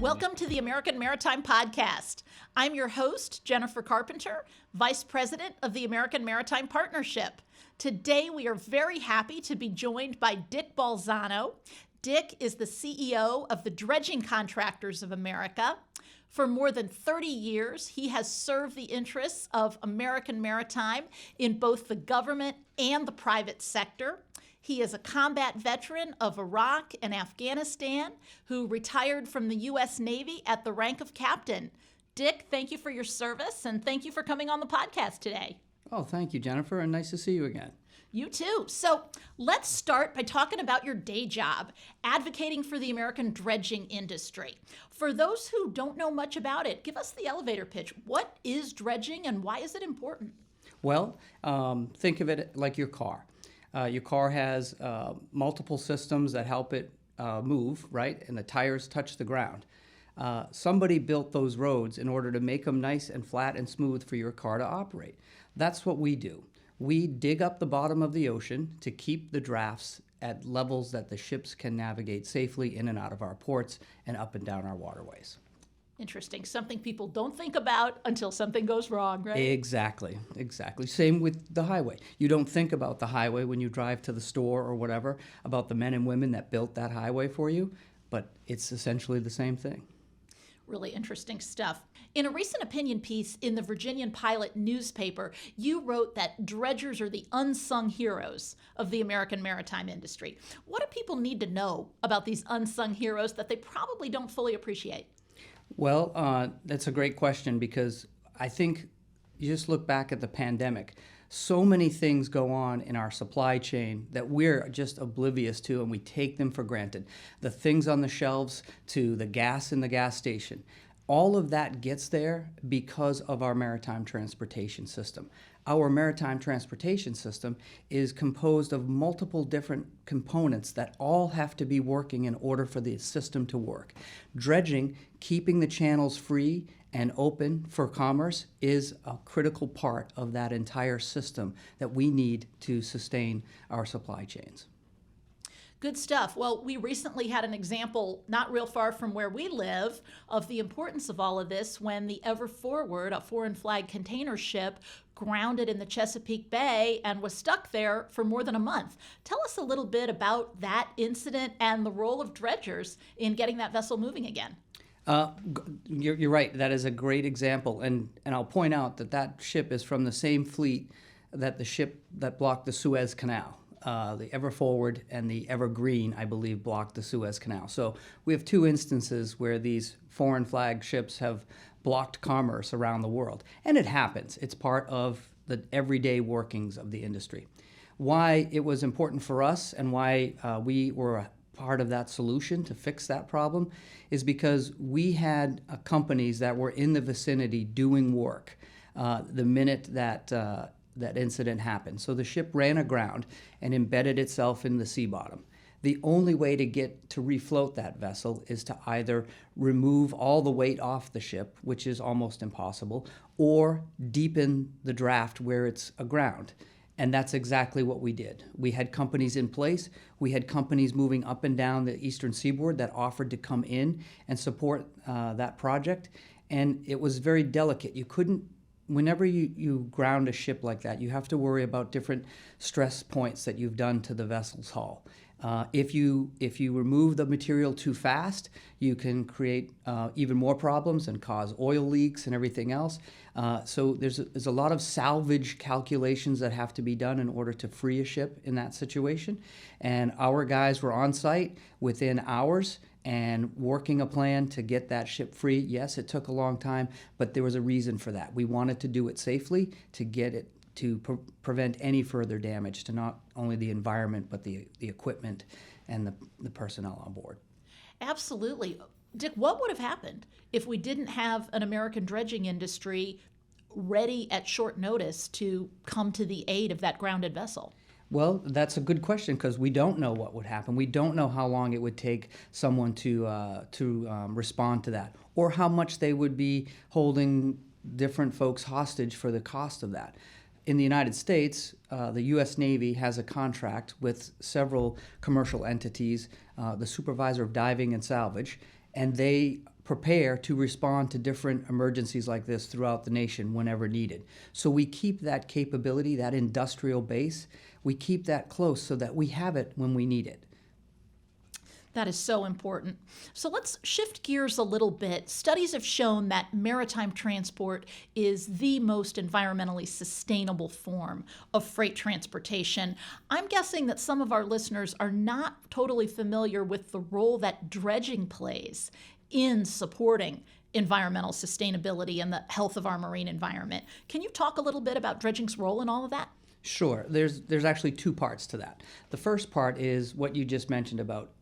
Welcome to the American Maritime Podcast. I'm your host, Jennifer Carpenter, Vice President of the American Maritime Partnership. Today, we are very happy to be joined by Dick Balzano. Dick is the CEO of the Dredging Contractors of America. For more than 30 years, he has served the interests of American Maritime in both the government and the private sector. He is a combat veteran of Iraq and Afghanistan who retired from the U.S. Navy at the rank of captain. Dick, thank you for your service, and thank you for coming on the podcast today. Oh, thank you, Jennifer, and nice to see you again. You too. So let's start by talking about your day job, advocating for the American dredging industry. For those who don't know much about it, give us the elevator pitch. What is dredging and why is it important? Well, think of it like your car. Your car has multiple systems that help it move, right? And the tires touch the ground. Somebody built those roads in order to make them nice and flat and smooth for your car to operate. That's what we do. We dig up the bottom of the ocean to keep the drafts at levels that the ships can navigate safely in and out of our ports and up and down our waterways. Interesting. Something people don't think about until something goes wrong, right? Exactly. Same with the highway. You don't think about the highway when you drive to the store or whatever, about the men and women that built that highway for you, but it's essentially the same thing. Really interesting stuff. In a recent opinion piece in the Virginian Pilot newspaper, you wrote that dredgers are the unsung heroes of the American maritime industry. What do people need to know about these unsung heroes that they probably don't fully appreciate? Well, that's a great question because I think you just look back at the pandemic. So many things go on in our supply chain that we're just oblivious to and we take them for granted. The things on the shelves to the gas in the gas station. All of that gets there because of our maritime transportation system. Our maritime transportation system is composed of multiple different components that all have to be working in order for the system to work. Dredging, keeping the channels free and open for commerce, is a critical part of that entire system that we need to sustain our supply chains. Good stuff. Well, we recently had an example not real far from where we live of the importance of all of this when the Ever Forward, a foreign flag container ship, grounded in the Chesapeake Bay and was stuck there for more than a month. Tell us a little bit about that incident and the role of dredgers in getting that vessel moving again. You're right. That is a great example. And I'll point out that ship is from the same fleet that the ship that blocked the Suez Canal. The Ever Forward and the Evergreen, I believe, blocked the Suez Canal. So we have two instances where these foreign flag ships have blocked commerce around the world. And it happens. It's part of the everyday workings of the industry. Why it was important for us and why we were a part of that solution to fix that problem is because we had companies that were in the vicinity doing work the minute that incident happened. So the ship ran aground and embedded itself in the sea bottom. The only way to refloat that vessel is to either remove all the weight off the ship, which is almost impossible, or deepen the draft where it's aground. And that's exactly what we did. We had companies in place. We had companies moving up and down the eastern seaboard that offered to come in and support that project. And it was very delicate. You couldn't Whenever you ground a ship like that, you have to worry about different stress points that you've done to the vessel's hull. If you remove the material too fast, you can create even more problems and cause oil leaks and everything else. So there's a lot of salvage calculations that have to be done in order to free a ship in that situation. And our guys were on site within hours and working a plan to get that ship free. Yes, it took a long time, but there was a reason for that. We wanted to do it safely to get it to prevent any further damage to not only the environment, but the equipment and the personnel on board. Absolutely. Dick, what would have happened if we didn't have an American dredging industry ready at short notice to come to the aid of that grounded vessel? Well, that's a good question because we don't know what would happen. We don't know how long it would take someone to respond to that, or how much they would be holding different folks hostage for the cost of that. In the United States, the U.S. Navy has a contract with several commercial entities, the Supervisor of Diving and Salvage, and they prepare to respond to different emergencies like this throughout the nation whenever needed. So we keep that capability, that industrial base, we keep that close so that we have it when we need it. That is so important. So let's shift gears a little bit. Studies have shown that maritime transport is the most environmentally sustainable form of freight transportation. I'm guessing that some of our listeners are not totally familiar with the role that dredging plays in supporting environmental sustainability and the health of our marine environment. Can you talk a little bit about dredging's role in all of that? Sure. There's actually two parts to that. The first part is what you just mentioned about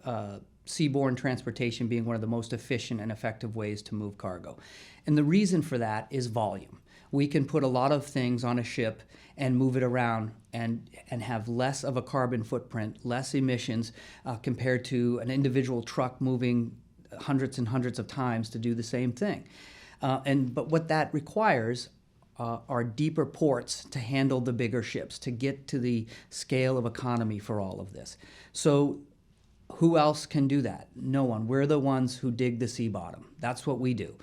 seaborne transportation being one of the most efficient and effective ways to move cargo. And the reason for that is volume. We can put a lot of things on a ship and move it around and have less of a carbon footprint, less emissions compared to an individual truck moving hundreds and hundreds of times to do the same thing. But what that requires are deeper ports to handle the bigger ships, to get to the scale of economy for all of this. So who else can do that? No one. We're the ones who dig the sea bottom. That's what we do.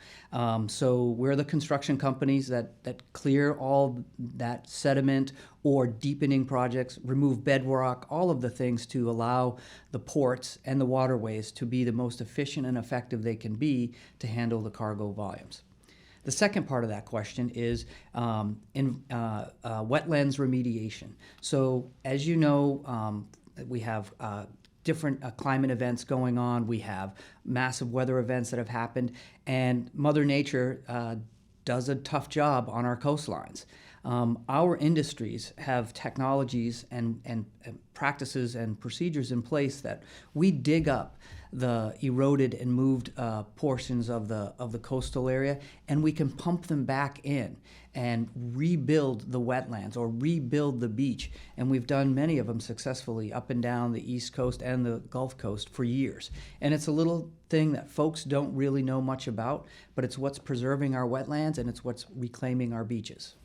So we're the construction companies that clear all that sediment or deepening projects, remove bedrock, all of the things to allow the ports and the waterways to be the most efficient and effective they can be to handle the cargo volumes. The second part of that question is wetlands remediation. So as you know, we have different climate events going on. We have massive weather events that have happened, and Mother Nature does a tough job on our coastlines. Our industries have technologies and practices and procedures in place that we dig up the eroded and moved portions of the coastal area, and we can pump them back in and rebuild the wetlands or rebuild the beach. And we've done many of them successfully up and down the East Coast and the Gulf Coast for years. And it's a little thing that folks don't really know much about, but it's what's preserving our wetlands and it's what's reclaiming our beaches.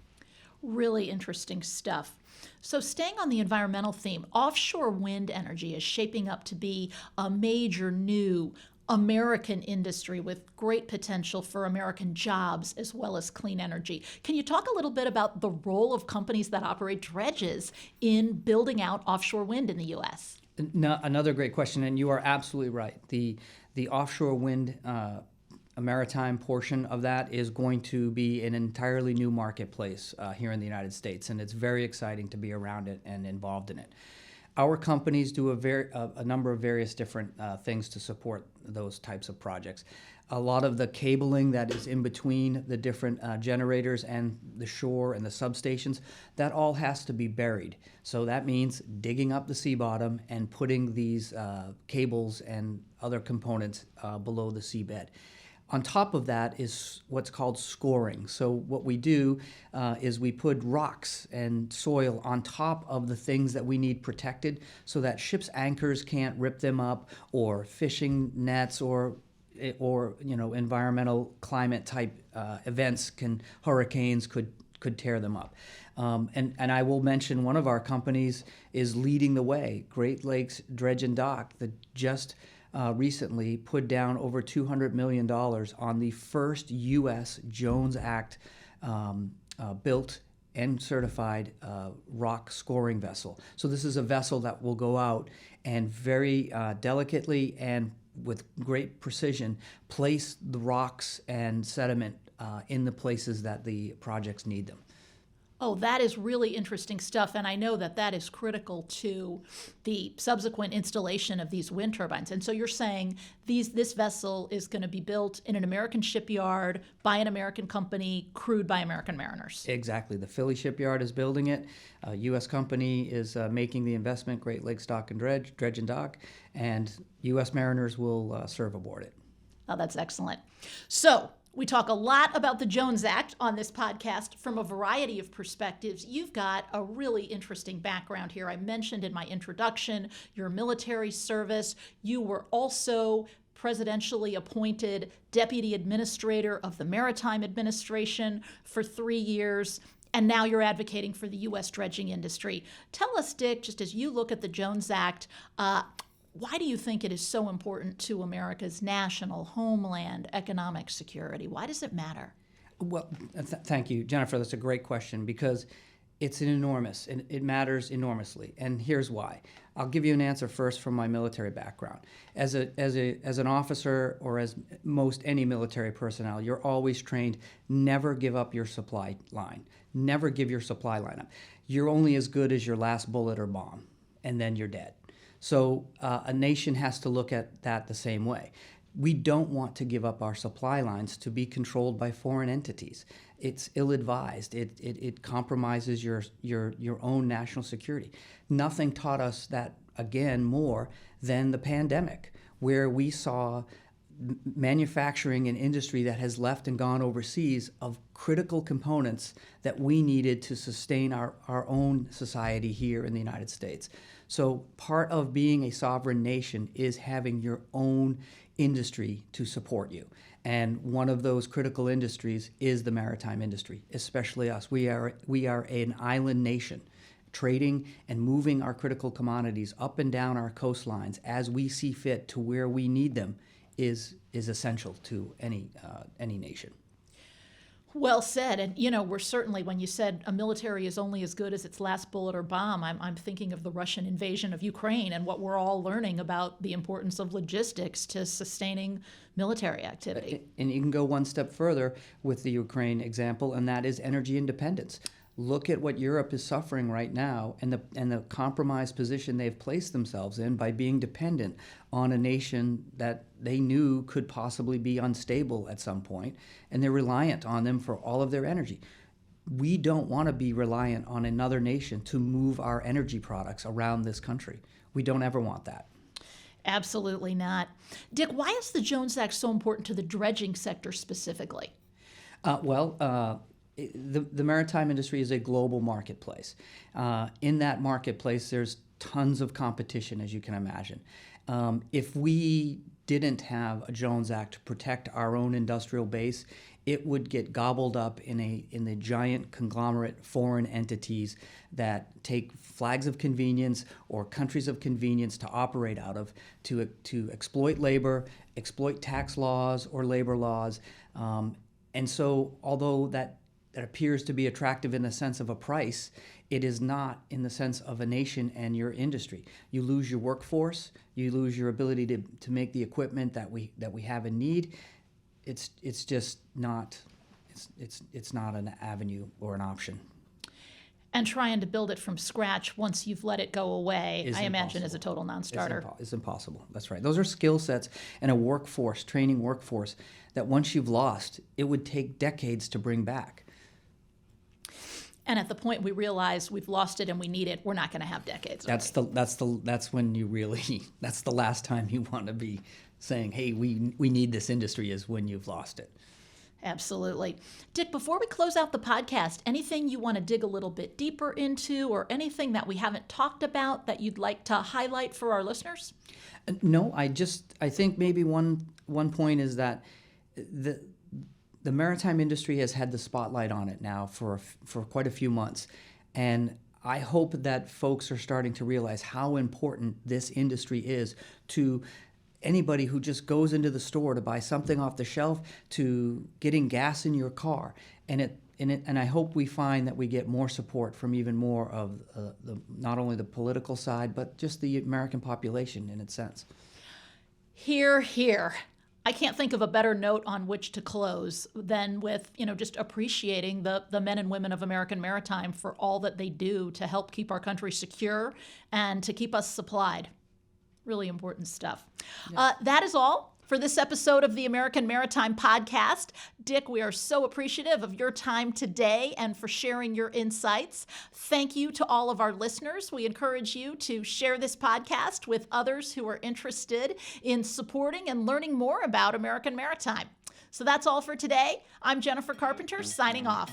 Really interesting stuff. So staying on the environmental theme, offshore wind energy is shaping up to be a major new American industry with great potential for American jobs as well as clean energy. Can you talk a little bit about the role of companies that operate dredges in building out offshore wind in the U.S.? No, another great question, and you are absolutely right. The offshore wind maritime portion of that is going to be an entirely new marketplace here in the United States, and it's very exciting to be around it and involved in it. Our companies do a number of various different things to support those types of projects. A lot of the cabling that is in between the different generators and the shore and the substations, that all has to be buried. So that means digging up the sea bottom and putting these cables and other components below the seabed. On top of that is what's called scoring. So what we do is we put rocks and soil on top of the things that we need protected so that ships' anchors can't rip them up, or fishing nets or environmental climate type events, hurricanes could tear them up. And I will mention one of our companies is leading the way, Great Lakes Dredge and Dock, that just recently put down over $200 million on the first U.S. Jones Act built and certified rock scoring vessel. So this is a vessel that will go out and very delicately and with great precision place the rocks and sediment in the places that the projects need them. Oh, that is really interesting stuff, and I know that that is critical to the subsequent installation of these wind turbines. And so you're saying this vessel is going to be built in an American shipyard by an American company, crewed by American mariners. Exactly. The Philly shipyard is building it. A U.S. company is making the investment, Great Lakes Dock and Dredge and Dock, and U.S. mariners will serve aboard it. Oh, that's excellent. So we talk a lot about the Jones Act on this podcast from a variety of perspectives. You've got a really interesting background here. I mentioned in my introduction your military service. You were also presidentially appointed Deputy Administrator of the Maritime Administration for 3 years, and now you're advocating for the U.S. dredging industry. Tell us, Dick, just as you look at the Jones Act, why do you think it is so important to America's national, homeland, economic security? Why does it matter? Well, thank you, Jennifer. That's a great question because it matters enormously, and here's why. I'll give you an answer first from my military background. As an officer or as most any military personnel, you're always trained never give up your supply line. Never give your supply line up. You're only as good as your last bullet or bomb, and then you're dead. So a nation has to look at that the same way. We don't want to give up our supply lines to be controlled by foreign entities. It's ill-advised. It compromises your own national security. Nothing taught us that, again, more than the pandemic, where we saw manufacturing and industry that has left and gone overseas of critical components that we needed to sustain our own society here in the United States. So part of being a sovereign nation is having your own industry to support you. And one of those critical industries is the maritime industry, especially us. We are an island nation. Trading and moving our critical commodities up and down our coastlines as we see fit to where we need them is essential to any nation. Well said. And, we're certainly, when you said a military is only as good as its last bullet or bomb, I'm thinking of the Russian invasion of Ukraine and what we're all learning about the importance of logistics to sustaining military activity. And you can go one step further with the Ukraine example, and that is energy independence. Look at what Europe is suffering right now and the compromised position they've placed themselves in by being dependent on a nation that they knew could possibly be unstable at some point, and they're reliant on them for all of their energy. We don't want to be reliant on another nation to move our energy products around this country. We don't ever want that. Absolutely not. Dick, why is the Jones Act so important to the dredging sector specifically? The maritime industry is a global marketplace. In that marketplace, there's tons of competition, as you can imagine. If we didn't have a Jones Act to protect our own industrial base, it would get gobbled up in the giant conglomerate foreign entities that take flags of convenience or countries of convenience to operate out of, to exploit labor, exploit tax laws or labor laws. And so although that appears to be attractive in the sense of a price, it is not in the sense of a nation and your industry. You lose your workforce, you lose your ability to make the equipment that we have in need. It's just not it's not an avenue or an option. And trying to build it from scratch once you've let it go away, I imagine, is a total non-starter. It's impossible. That's right. Those are skill sets and a workforce, training workforce, that once you've lost, it would take decades to bring back. And at the point we realize we've lost it and we need it, we're not going to have decades. That's when you really, that's the last time you want to be saying, hey, we need this industry, is when you've lost it. Absolutely. Dick, before we close out the podcast, anything you want to dig a little bit deeper into or anything that we haven't talked about that you'd like to highlight for our listeners? No, I think maybe one point is that the maritime industry has had the spotlight on it now for quite a few months. And I hope that folks are starting to realize how important this industry is to anybody who just goes into the store to buy something off the shelf, to getting gas in your car. And I hope we find that we get more support from even more of not only the political side, but just the American population in its sense. Hear, hear. I can't think of a better note on which to close than with, just appreciating the men and women of American Maritime for all that they do to help keep our country secure and to keep us supplied. Really important stuff. Yeah. That is all for this episode of the American Maritime Podcast. Dick, we are so appreciative of your time today and for sharing your insights. Thank you to all of our listeners. We encourage you to share this podcast with others who are interested in supporting and learning more about American Maritime. So that's all for today. I'm Jennifer Carpenter, signing off.